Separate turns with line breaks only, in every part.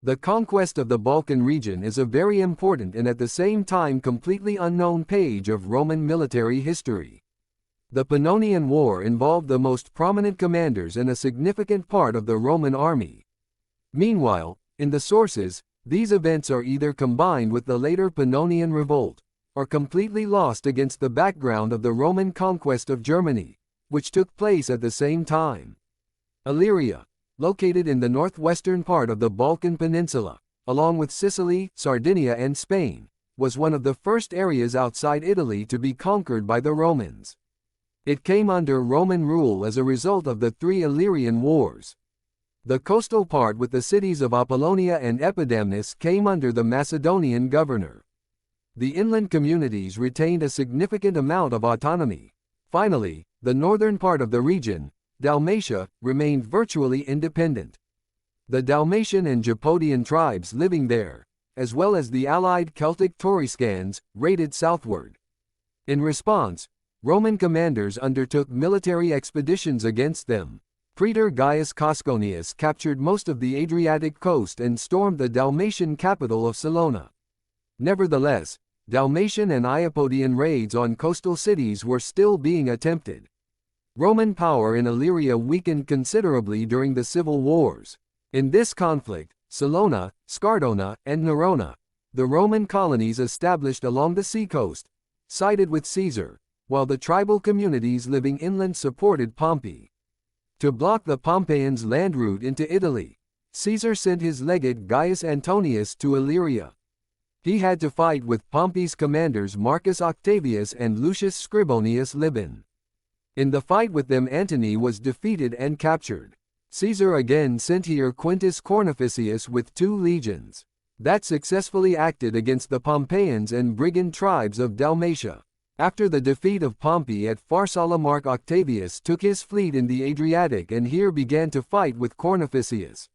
The conquest of the Balkan region is a very important and at the same time completely unknown page of Roman military history. The Pannonian War involved the most prominent commanders and a significant part of the Roman army. Meanwhile, in the sources, these events are either combined with the later Pannonian revolt, or completely lost against the background of the Roman conquest of Germany, which took place at the same time. Illyria, located in the northwestern part of the Balkan Peninsula, along with Sicily, Sardinia and Spain, was one of the first areas outside Italy to be conquered by the Romans. It came under Roman rule as a result of the three Illyrian wars. The coastal part with the cities of Apollonia and Epidamnus came under the Macedonian governor. The inland communities retained a significant amount of autonomy. Finally, the northern part of the region, Dalmatia, remained virtually independent. The Dalmatian and Japodian tribes living there, as well as the allied Celtic Tauruscans, raided southward. In response, Roman commanders undertook military expeditions against them. Praetor Gaius Cosconius captured most of the Adriatic coast and stormed the Dalmatian capital of Salona. Nevertheless, Dalmatian and Iapodian raids on coastal cities were still being attempted. Roman power in Illyria weakened considerably during the civil wars. In this conflict, Salona, Scardona, and Nerona, the Roman colonies established along the seacoast, sided with Caesar, while the tribal communities living inland supported Pompey. To block the Pompeians' land route into Italy, Caesar sent his legate Gaius Antonius to Illyria. He had to fight with Pompey's commanders Marcus Octavius and Lucius Scribonius Liban. In the fight with them Antony was defeated and captured. Caesar again sent here Quintus Cornificius with 2 legions that successfully acted against the Pompeians and brigand tribes of Dalmatia. After the defeat of Pompey at Pharsala, Mark Octavius took his fleet in the Adriatic and here began to fight with Cornificius.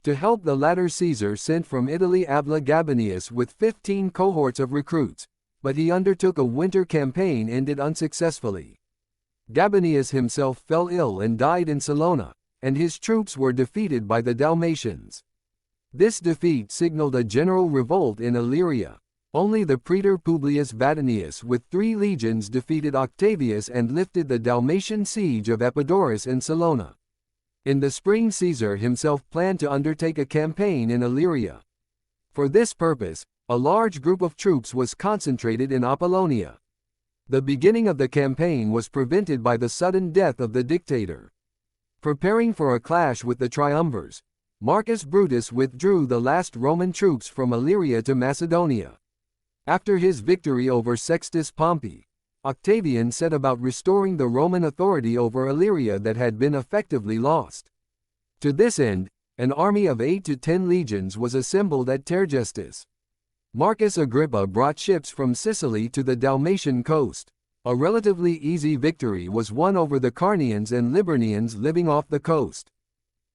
To help the latter, Caesar sent from Italy Abla Gabinius with 15 cohorts of recruits, but he undertook a winter campaign ended unsuccessfully. Gabinius himself fell ill and died in Salona, and his troops were defeated by the Dalmatians. This defeat signaled a general revolt in Illyria. Only the praetor Publius Vatinius with 3 legions defeated Octavius and lifted the Dalmatian siege of Epidaurus and Salona. In the spring, Caesar himself planned to undertake a campaign in Illyria. For this purpose, a large group of troops was concentrated in Apollonia. The beginning of the campaign was prevented by the sudden death of the dictator. Preparing for a clash with the triumvirs, Marcus Brutus withdrew the last Roman troops from Illyria to Macedonia. After his victory over Sextus Pompey, Octavian set about restoring the Roman authority over Illyria that had been effectively lost. To this end, an army of 8 to 10 legions was assembled at Tergestus. Marcus Agrippa brought ships from Sicily to the Dalmatian coast. A relatively easy victory was won over the Carnians and Liburnians living off the coast.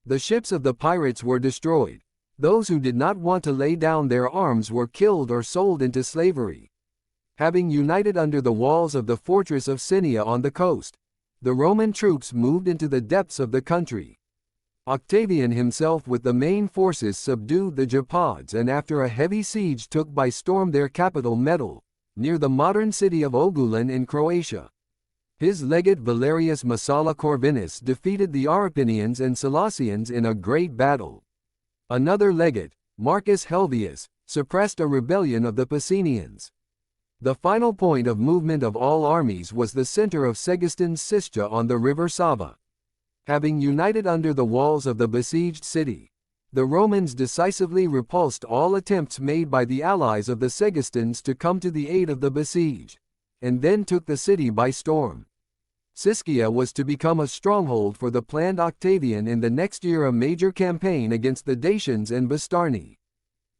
The ships of the pirates were destroyed. Those who did not want to lay down their arms were killed or sold into slavery. Having united under the walls of the fortress of Cinia on the coast, the Roman troops moved into the depths of the country. Octavian himself with the main forces subdued the Gepids and after a heavy siege took by storm their capital Medal, near the modern city of Ogulin in Croatia. His legate Valerius Massala Corvinus defeated the Arpinians and Salassians in a great battle. Another legate, Marcus Helvius, suppressed a rebellion of the Picenians. The final point of movement of all armies was the center of Segiston's Siscia on the river Sava. Having united under the walls of the besieged city, the Romans decisively repulsed all attempts made by the allies of the Segistans to come to the aid of the besieged, and then took the city by storm. Siscia was to become a stronghold for the planned Octavian in the next year, a major campaign against the Dacians and Bastarnae.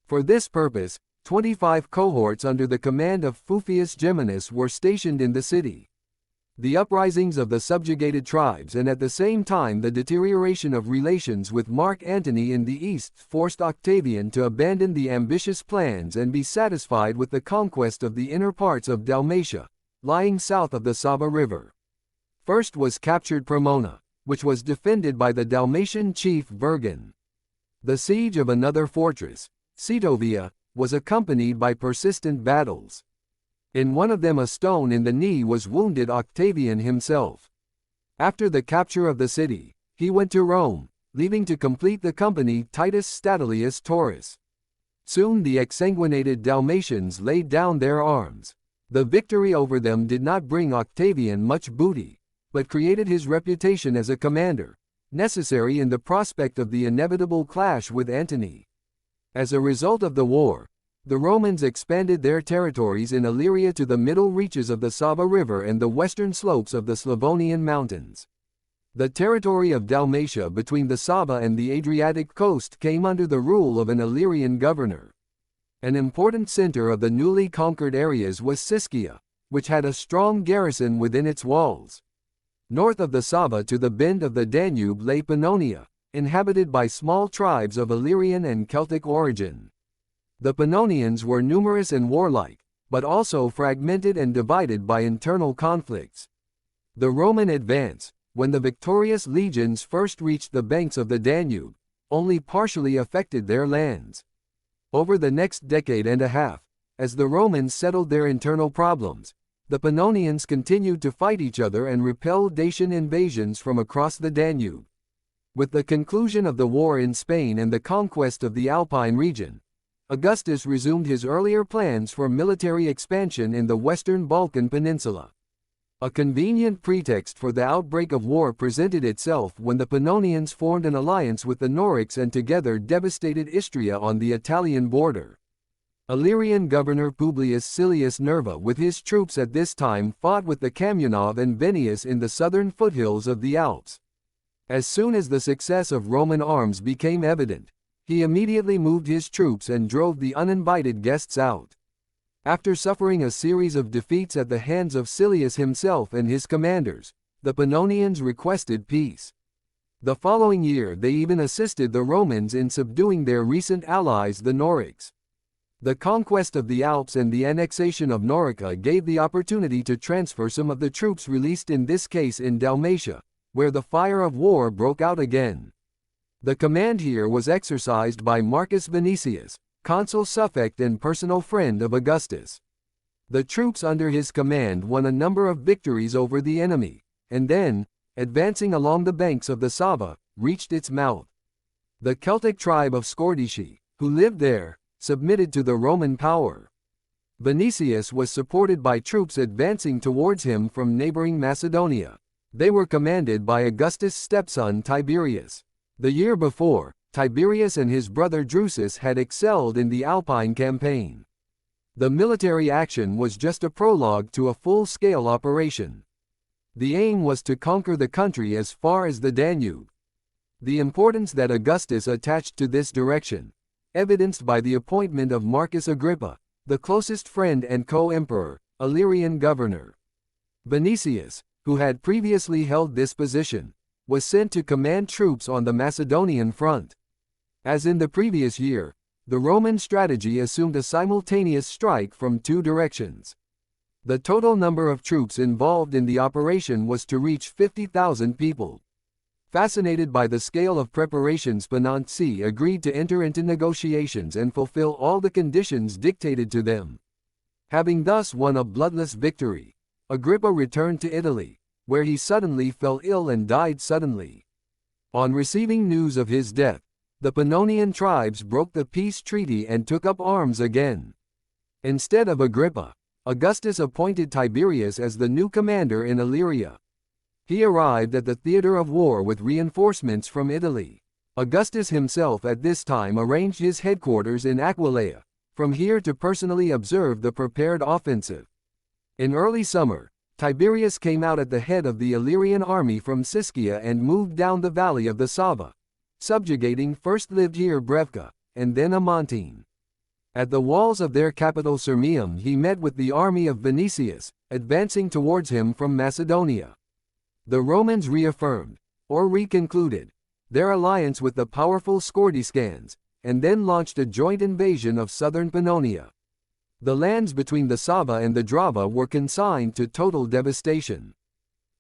For this purpose, 25 cohorts under the command of Fufius Geminus were stationed in the city. The uprisings of the subjugated tribes and at the same time the deterioration of relations with Mark Antony in the east forced Octavian to abandon the ambitious plans and be satisfied with the conquest of the inner parts of Dalmatia, lying south of the Sava River. First was captured Promona, which was defended by the Dalmatian chief Virgan. The siege of another fortress, Setovia, was accompanied by persistent battles. In one of them a stone in the knee was wounded Octavian himself. After the capture of the city, he went to Rome, leaving to complete the company Titus Statilius Taurus. Soon the exsanguinated Dalmatians laid down their arms. The victory over them did not bring Octavian much booty, but created his reputation as a commander, necessary in the prospect of the inevitable clash with Antony. As a result of the war, the Romans expanded their territories in Illyria to the middle reaches of the Sava River and the western slopes of the Slavonian mountains. The territory of Dalmatia between the Sava and the Adriatic coast came under the rule of an Illyrian governor. An important center of the newly conquered areas was Siscia, which had a strong garrison within its walls. North of the Sava to the bend of the Danube lay Pannonia, inhabited by small tribes of Illyrian and Celtic origin. The Pannonians were numerous and warlike, but also fragmented and divided by internal conflicts. The Roman advance, when the victorious legions first reached the banks of the Danube, only partially affected their lands. Over the next decade and a half, as the Romans settled their internal problems, the Pannonians continued to fight each other and repel Dacian invasions from across the Danube. With the conclusion of the war in Spain and the conquest of the Alpine region, Augustus resumed his earlier plans for military expansion in the western Balkan peninsula. A convenient pretext for the outbreak of war presented itself when the Pannonians formed an alliance with the Norics and together devastated Istria on the Italian border. Illyrian governor Publius Silius Nerva with his troops at this time fought with the Communov and Venius in the southern foothills of the Alps. As soon as the success of Roman arms became evident, he immediately moved his troops and drove the uninvited guests out. After suffering a series of defeats at the hands of Silius himself and his commanders, the Pannonians requested peace. The following year they even assisted the Romans in subduing their recent allies the Norics. The conquest of the Alps and the annexation of Norica gave the opportunity to transfer some of the troops released in this case in Dalmatia, where the fire of war broke out again. The command here was exercised by Marcus Vinicius, consul suffect and personal friend of Augustus. The troops under his command won a number of victories over the enemy, and then, advancing along the banks of the Sava, reached its mouth. The Celtic tribe of Scordici, who lived there, submitted to the Roman power. Vinicius was supported by troops advancing towards him from neighboring Macedonia. They were commanded by Augustus' stepson Tiberius. The year before, Tiberius and his brother Drusus had excelled in the Alpine campaign. The military action was just a prologue to a full-scale operation. The aim was to conquer the country as far as the Danube. The importance that Augustus attached to this direction, evidenced by the appointment of Marcus Agrippa, the closest friend and co-emperor, Illyrian governor. Vinicius, who had previously held this position, was sent to command troops on the Macedonian front. As in the previous year, the Roman strategy assumed a simultaneous strike from two directions. The total number of troops involved in the operation was to reach 50,000 people. Fascinated by the scale of preparations, Pannonia agreed to enter into negotiations and fulfill all the conditions dictated to them. Having thus won a bloodless victory, Agrippa returned to Italy, where he suddenly fell ill and died suddenly. On receiving news of his death, the Pannonian tribes broke the peace treaty and took up arms again. Instead of Agrippa, Augustus appointed Tiberius as the new commander in Illyria. He arrived at the theater of war with reinforcements from Italy. Augustus himself at this time arranged his headquarters in Aquileia, from here to personally observe the prepared offensive. In early summer, Tiberius came out at the head of the Illyrian army from Siscia and moved down the valley of the Sava, subjugating first lived here Brevca, and then Amontine. At the walls of their capital Sirmium he met with the army of Vinicius, advancing towards him from Macedonia. The Romans reaffirmed, or reconcluded, their alliance with the powerful Scordiscans, and then launched a joint invasion of southern Pannonia. The lands between the Sava and the Drava were consigned to total devastation.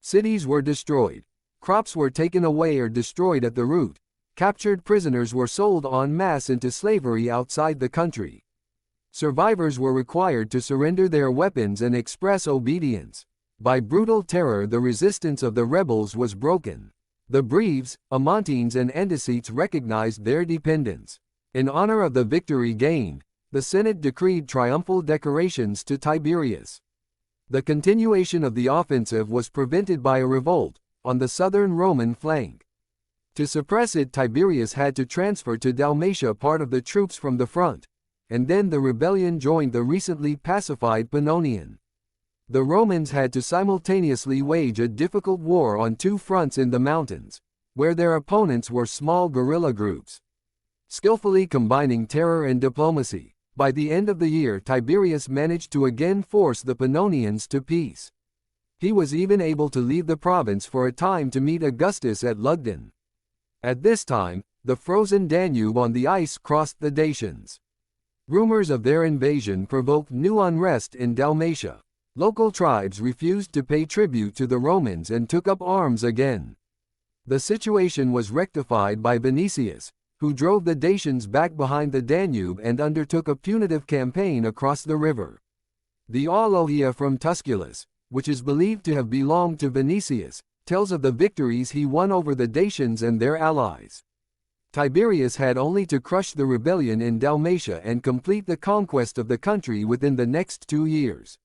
Cities were destroyed, crops were taken away or destroyed at the root, Captured prisoners were sold en masse into slavery outside the country. Survivors were required to surrender their weapons and express obedience. By brutal terror, the resistance of the rebels was broken. The Breves, Amontines and Endicites recognized their dependence. In honor of the victory gained, the Senate decreed triumphal decorations to Tiberius. The continuation of the offensive was prevented by a revolt on the southern Roman flank. To suppress it, Tiberius had to transfer to Dalmatia part of the troops from the front, and then the rebellion joined the recently pacified Pannonian. The Romans had to simultaneously wage a difficult war on two fronts in the mountains, where their opponents were small guerrilla groups. Skillfully combining terror and diplomacy, by the end of the year Tiberius managed to again force the Pannonians to peace. He was even able to leave the province for a time to meet Augustus at Lugdun. At this time, the frozen Danube on the ice crossed the Dacians. Rumors of their invasion provoked new unrest in Dalmatia. Local tribes refused to pay tribute to the Romans and took up arms again. The situation was rectified by Vinicius, who drove the Dacians back behind the Danube and undertook a punitive campaign across the river. The Alogia from Tusculus, which is believed to have belonged to Vinicius, tells of the victories he won over the Dacians and their allies. Tiberius had only to crush the rebellion in Dalmatia and complete the conquest of the country within the next 2 years.